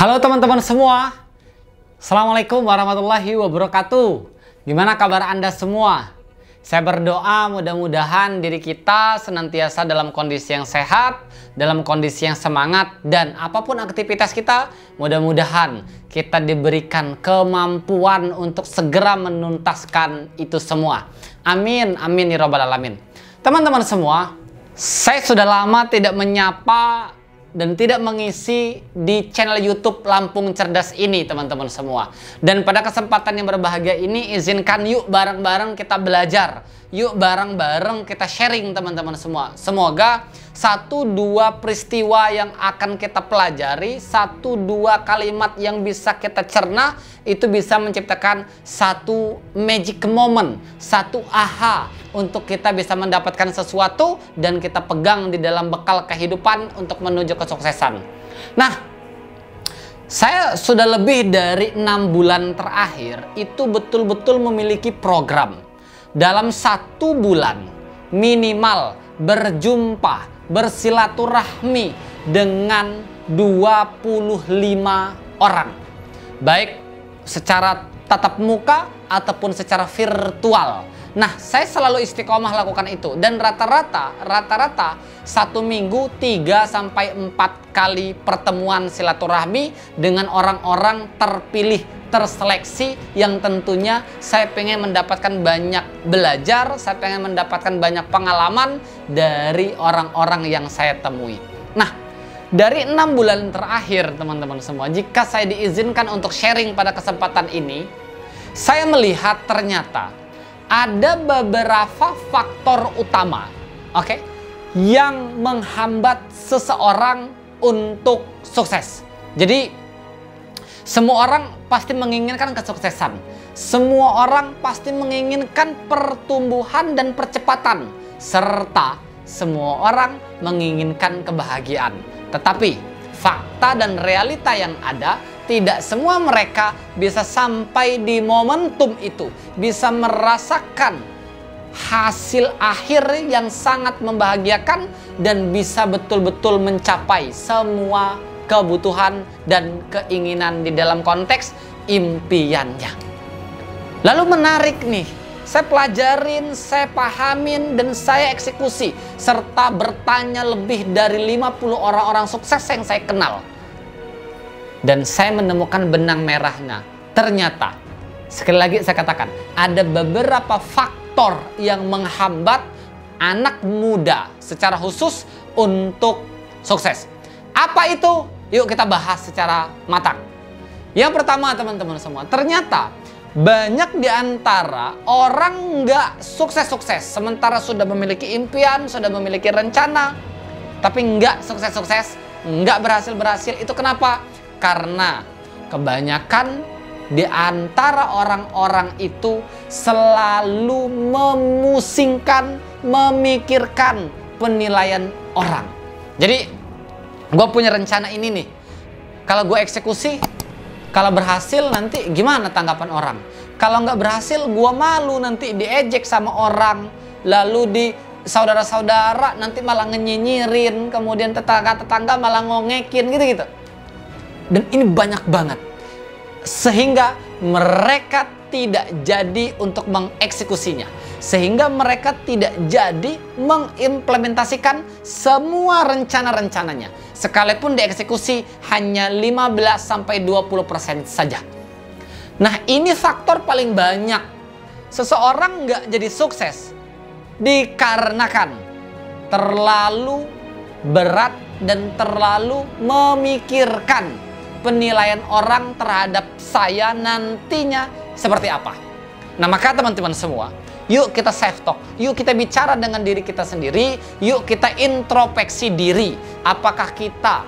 Halo teman-teman semua, Assalamualaikum warahmatullahi wabarakatuh. Gimana kabar Anda semua? Saya berdoa mudah-mudahan diri kita senantiasa dalam kondisi yang sehat, dalam kondisi yang semangat, dan apapun aktivitas kita, mudah-mudahan kita diberikan kemampuan untuk segera menuntaskan itu semua. Amin, amin ya rabbal alamin. Teman-teman semua, saya sudah lama tidak menyapa dan tidak mengisi di channel YouTube Lampung Cerdas ini, teman-teman semua. Dan pada kesempatan yang berbahagia ini, izinkan yuk bareng-bareng kita belajar. Yuk bareng-bareng kita sharing, teman-teman semua. Semoga 1-2 peristiwa yang akan kita pelajari, 1-2 kalimat yang bisa kita cerna, itu bisa menciptakan satu magic moment, satu aha, untuk kita bisa mendapatkan sesuatu dan kita pegang di dalam bekal kehidupan untuk menuju kesuksesan. Nah, saya sudah lebih dari 6 bulan terakhir itu betul-betul memiliki program. Dalam 1 bulan minimal berjumpa, bersilaturahmi dengan 25 orang. Baik secara tatap muka ataupun secara virtual. Nah, saya selalu istiqomah lakukan itu. Dan rata-rata 1 minggu 3-4 kali pertemuan silaturahmi dengan orang-orang terpilih, terseleksi, yang tentunya saya pengen mendapatkan banyak belajar, saya pengen mendapatkan banyak pengalaman dari orang-orang yang saya temui. Nah, dari 6 bulan terakhir, teman-teman semua, jika saya diizinkan untuk sharing pada kesempatan ini, saya melihat ternyata ada beberapa faktor utama, yang menghambat seseorang untuk sukses. Jadi, semua orang pasti menginginkan kesuksesan. Semua orang pasti menginginkan pertumbuhan dan percepatan. Serta semua orang menginginkan kebahagiaan. Tetapi fakta dan realita yang ada, tidak semua mereka bisa sampai di momentum itu, bisa merasakan hasil akhir yang sangat membahagiakan dan bisa betul-betul mencapai semua kebutuhan dan keinginan di dalam konteks impiannya. Lalu menarik nih, saya pelajarin, saya pahamin, dan saya eksekusi, serta bertanya lebih dari 50 orang-orang sukses yang saya kenal. Dan saya menemukan benang merahnya. Ternyata, sekali lagi saya katakan, ada beberapa faktor yang menghambat anak muda secara khusus untuk sukses. Apa itu? Yuk kita bahas secara matang. Yang pertama, teman-teman semua, ternyata banyak di antara orang nggak sukses-sukses, sementara sudah memiliki impian, sudah memiliki rencana, tapi nggak sukses-sukses, nggak berhasil-berhasil. Itu kenapa? Karena kebanyakan di antara orang-orang itu selalu memusingkan, memikirkan penilaian orang. Jadi, gue punya rencana ini nih. Kalau gue eksekusi, kalau berhasil nanti gimana tanggapan orang? Kalau nggak berhasil, gue malu nanti diejek sama orang. Lalu di saudara-saudara nanti malah ngenyinyirin. Kemudian tetangga-tetangga malah ngogekin gitu-gitu. Dan ini banyak banget. Sehingga mereka tidak jadi untuk mengeksekusinya. Sehingga mereka tidak jadi mengimplementasikan semua rencana-rencananya. Sekalipun dieksekusi hanya 15-20% saja. Nah, ini faktor paling banyak. Seseorang nggak jadi sukses dikarenakan terlalu berat dan terlalu memikirkan penilaian orang terhadap saya nantinya seperti apa. Nah, maka teman-teman semua, yuk kita self talk, yuk kita bicara dengan diri kita sendiri, yuk kita introspeksi diri. Apakah kita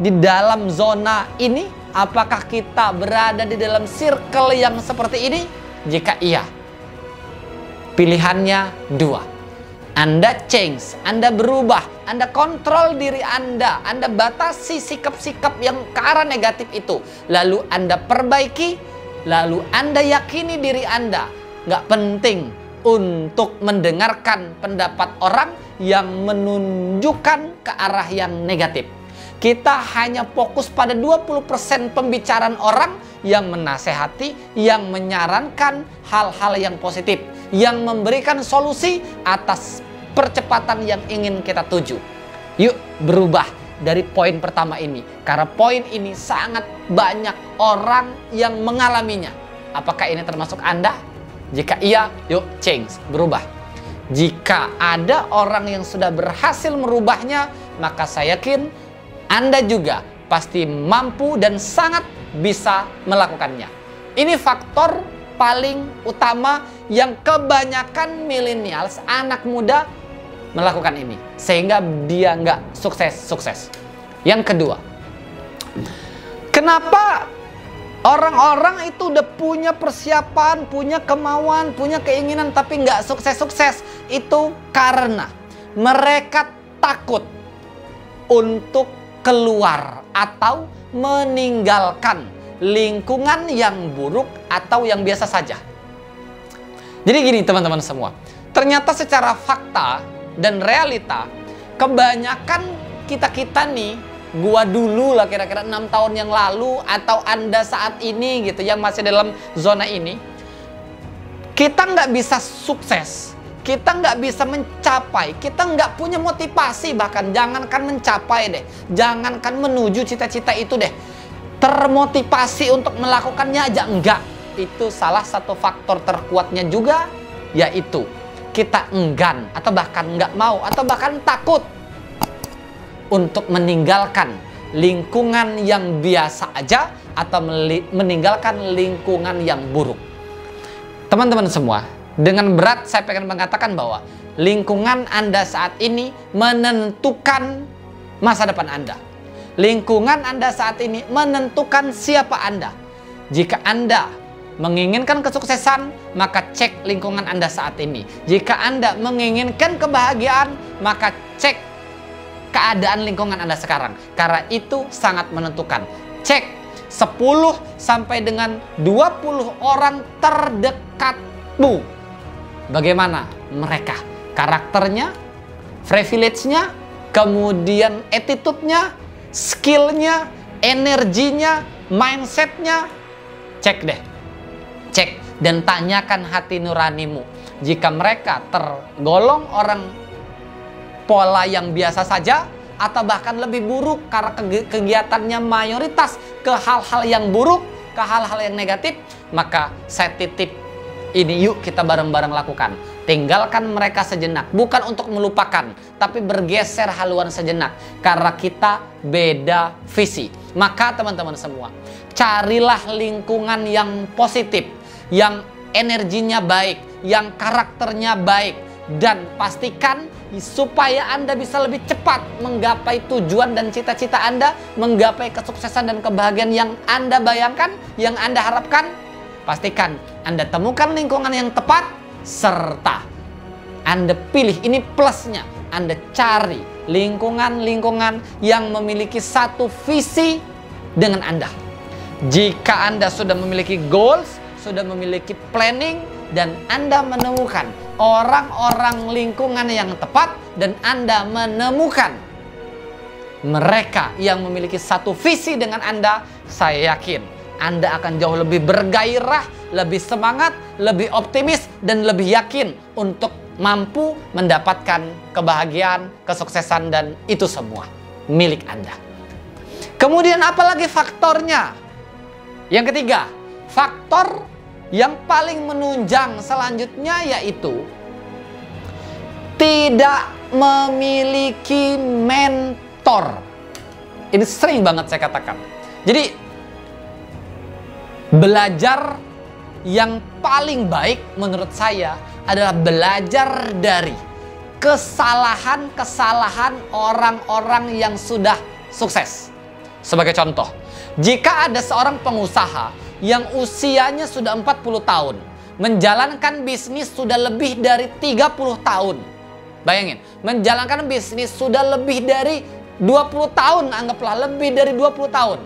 di dalam zona ini? Apakah kita berada di dalam circle yang seperti ini? Jika iya, pilihannya 2. Anda change, Anda berubah, Anda kontrol diri Anda batasi sikap-sikap yang ke arah negatif itu. Lalu Anda perbaiki, lalu Anda yakini diri Anda. Nggak penting untuk mendengarkan pendapat orang yang menunjukkan ke arah yang negatif. Kita hanya fokus pada 20% pembicaraan orang yang menasehati, yang menyarankan hal-hal yang positif, yang memberikan solusi atas percepatan yang ingin kita tuju. Yuk berubah dari poin pertama ini, karena poin ini sangat banyak orang yang mengalaminya. Apakah ini termasuk Anda? Jika iya, yuk change, berubah. Jika ada orang yang sudah berhasil merubahnya, maka saya yakin Anda juga pasti mampu dan sangat bisa melakukannya. Ini faktor paling utama yang kebanyakan millennials, anak muda melakukan ini, sehingga dia nggak sukses-sukses. Yang kedua, kenapa orang-orang itu udah punya persiapan, punya kemauan, punya keinginan, tapi nggak sukses-sukses? Itu karena mereka takut untuk keluar atau meninggalkan lingkungan yang buruk atau yang biasa saja. Jadi gini teman-teman semua, ternyata secara fakta dan realita, kebanyakan kita-kita nih, gua dulu lah kira-kira 6 tahun yang lalu, atau Anda saat ini gitu yang masih dalam zona ini, kita nggak bisa sukses, kita nggak bisa mencapai, kita nggak punya motivasi, bahkan jangankan mencapai deh, jangankan menuju cita-cita itu deh, termotivasi untuk melakukannya aja enggak. Itu salah satu faktor terkuatnya juga, yaitu kita enggan atau bahkan nggak mau atau bahkan takut untuk meninggalkan lingkungan yang biasa aja atau meninggalkan lingkungan yang buruk. Teman-teman semua, dengan berat saya pengen mengatakan bahwa lingkungan Anda saat ini menentukan masa depan Anda. Lingkungan Anda saat ini menentukan siapa Anda. Jika Anda menginginkan kesuksesan, maka cek lingkungan Anda saat ini. Jika Anda menginginkan kebahagiaan, maka cek keadaan lingkungan Anda sekarang. Karena itu sangat menentukan. Cek 10 sampai dengan 20 orang terdekatmu. Bagaimana mereka? Karakternya, privilege-nya, kemudian attitude-nya, skill-nya, energinya, mindset-nya. Cek deh. Cek dan tanyakan hati nuranimu. Jika mereka tergolong orang pola yang biasa saja, atau bahkan lebih buruk karena kegiatannya mayoritas ke hal-hal yang buruk, ke hal-hal yang negatif, maka saya titip ini, yuk kita bareng-bareng lakukan. Tinggalkan mereka sejenak, bukan untuk melupakan, tapi bergeser haluan sejenak, karena kita beda visi. Maka teman-teman semua, carilah lingkungan yang positif, yang energinya baik, yang karakternya baik, dan pastikan supaya Anda bisa lebih cepat menggapai tujuan dan cita-cita Anda, menggapai kesuksesan dan kebahagiaan yang Anda bayangkan, yang Anda harapkan. Pastikan Anda temukan lingkungan yang tepat, serta Anda pilih, ini plusnya, Anda cari lingkungan-lingkungan yang memiliki satu visi dengan Anda. Jika Anda sudah memiliki goals, sudah memiliki planning, dan Anda menemukan orang-orang lingkungan yang tepat, dan Anda menemukan mereka yang memiliki satu visi dengan Anda, saya yakin Anda akan jauh lebih bergairah, lebih semangat, lebih optimis, dan lebih yakin untuk mampu mendapatkan kebahagiaan, kesuksesan, dan itu semua milik Anda. Kemudian apalagi faktornya? Yang ketiga, faktor yang paling menunjang selanjutnya yaitu tidak memiliki mentor. Ini sering banget saya katakan. Jadi belajar yang paling baik menurut saya adalah belajar dari kesalahan-kesalahan orang-orang yang sudah sukses. Sebagai contoh, jika ada seorang pengusaha yang usianya sudah 40 tahun, menjalankan bisnis sudah lebih dari 30 tahun. Bayangin, menjalankan bisnis sudah lebih dari 20 tahun, anggaplah lebih dari 20 tahun.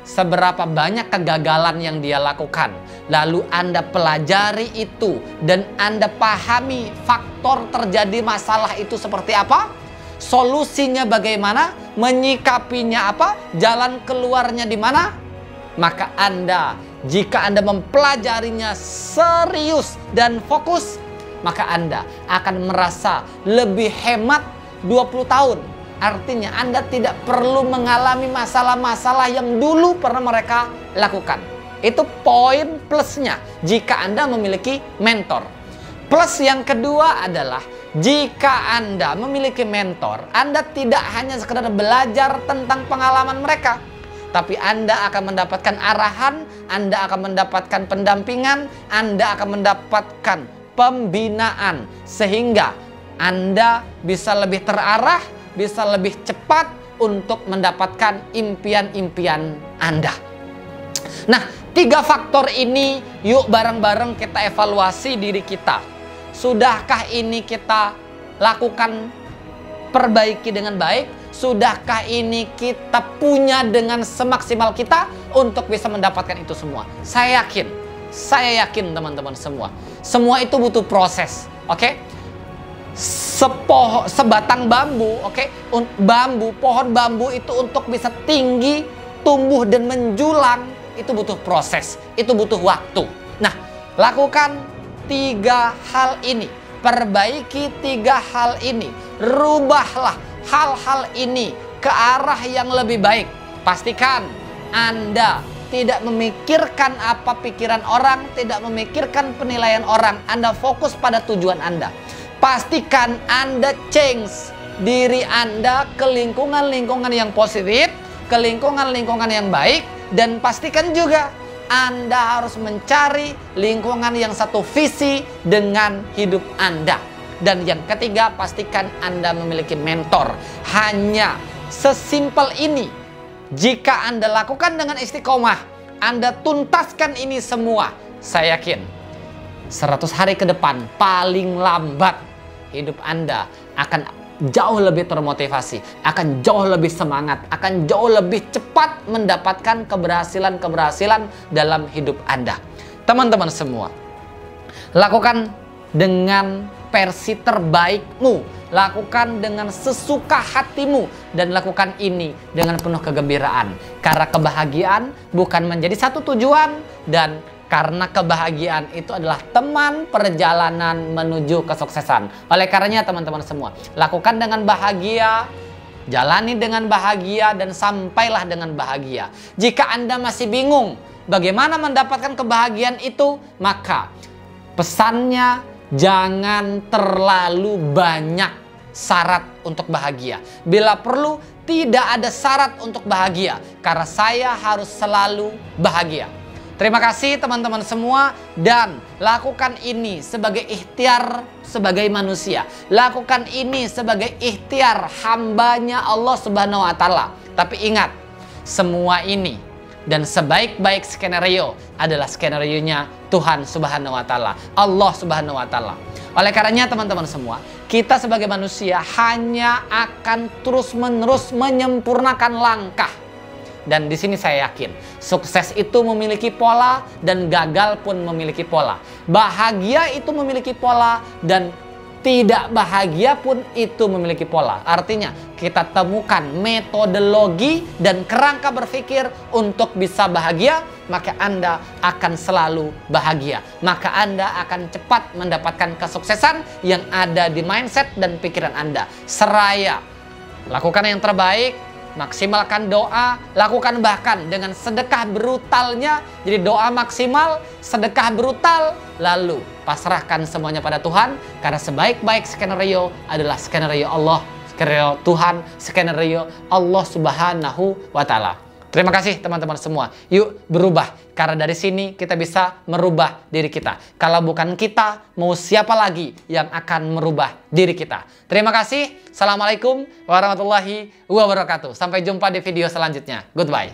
Seberapa banyak kegagalan yang dia lakukan. Lalu Anda pelajari itu dan Anda pahami faktor terjadi masalah itu seperti apa. solusinya bagaimana, menyikapinya apa, jalan keluarnya di mana, maka Anda, jika Anda mempelajarinya serius dan fokus, maka Anda akan merasa lebih hemat 20 tahun. Artinya Anda tidak perlu mengalami masalah-masalah yang dulu pernah mereka lakukan. Itu poin plusnya jika Anda memiliki mentor. Plus yang kedua adalah jika Anda memiliki mentor, Anda tidak hanya sekedar belajar tentang pengalaman mereka, tapi Anda akan mendapatkan arahan, Anda akan mendapatkan pendampingan, Anda akan mendapatkan pembinaan, sehingga Anda bisa lebih terarah, bisa lebih cepat untuk mendapatkan impian-impian Anda. Nah, 3 faktor ini yuk bareng-bareng kita evaluasi diri kita. Sudahkah ini kita lakukan, perbaiki dengan baik? Sudahkah ini kita punya dengan semaksimal kita untuk bisa mendapatkan itu semua? Saya yakin teman-teman semua. Semua itu butuh proses, oke? Sebatang bambu, oke? Pohon bambu itu untuk bisa tinggi, tumbuh dan menjulang, itu butuh proses, itu butuh waktu. Nah, lakukan 3 hal ini, perbaiki 3 hal ini, rubahlah hal-hal ini ke arah yang lebih baik. Pastikan Anda tidak memikirkan apa pikiran orang, tidak memikirkan penilaian orang. Anda fokus pada tujuan Anda. Pastikan Anda change diri Anda ke lingkungan-lingkungan yang positif, ke lingkungan-lingkungan yang baik, dan pastikan juga Anda harus mencari lingkungan yang satu visi dengan hidup Anda. Dan yang ketiga, pastikan Anda memiliki mentor. Hanya sesimpel ini. Jika Anda lakukan dengan istiqomah, Anda tuntaskan ini semua, saya yakin 100 hari ke depan paling lambat hidup Anda akan jauh lebih termotivasi, akan jauh lebih semangat, akan jauh lebih cepat mendapatkan keberhasilan-keberhasilan dalam hidup Anda. Teman-teman semua, lakukan dengan versi terbaikmu, lakukan dengan sesuka hatimu, dan lakukan ini dengan penuh kegembiraan. Karena kebahagiaan bukan menjadi satu tujuan, dan karena kebahagiaan itu adalah teman perjalanan menuju kesuksesan. Oleh karenanya teman-teman semua, lakukan dengan bahagia, jalani dengan bahagia, dan sampailah dengan bahagia. Jika Anda masih bingung bagaimana mendapatkan kebahagiaan itu, maka pesannya jangan terlalu banyak syarat untuk bahagia. Bila perlu, tidak ada syarat untuk bahagia, karena saya harus selalu bahagia. Terima kasih teman-teman semua, dan lakukan ini sebagai ikhtiar sebagai manusia. Lakukan ini sebagai ikhtiar hambanya Allah Subhanahu wa Ta'ala. Tapi ingat, semua ini dan sebaik-baik skenario adalah skenario-nya Tuhan Subhanahu wa Ta'ala, Allah Subhanahu wa Ta'ala. Oleh karenanya teman-teman semua, kita sebagai manusia hanya akan terus-menerus menyempurnakan langkah. Dan di sini saya yakin, sukses itu memiliki pola dan gagal pun memiliki pola. Bahagia itu memiliki pola dan tidak bahagia pun itu memiliki pola. Artinya kita temukan metodologi dan kerangka berpikir untuk bisa bahagia, maka Anda akan selalu bahagia. Maka Anda akan cepat mendapatkan kesuksesan yang ada di mindset dan pikiran Anda. Seraya lakukan yang terbaik, maksimalkan doa, lakukan bahkan dengan sedekah brutalnya. Jadi doa maksimal, sedekah brutal, lalu pasrahkan semuanya pada Tuhan. Karena sebaik-baik skenario adalah skenario Allah, skenario Tuhan, skenario Allah Subhanahu wa Ta'ala. Terima kasih teman-teman semua. Yuk berubah, karena dari sini kita bisa merubah diri kita. Kalau bukan kita, mau siapa lagi yang akan merubah diri kita? Terima kasih. Assalamualaikum warahmatullahi wabarakatuh. Sampai jumpa di video selanjutnya. Goodbye.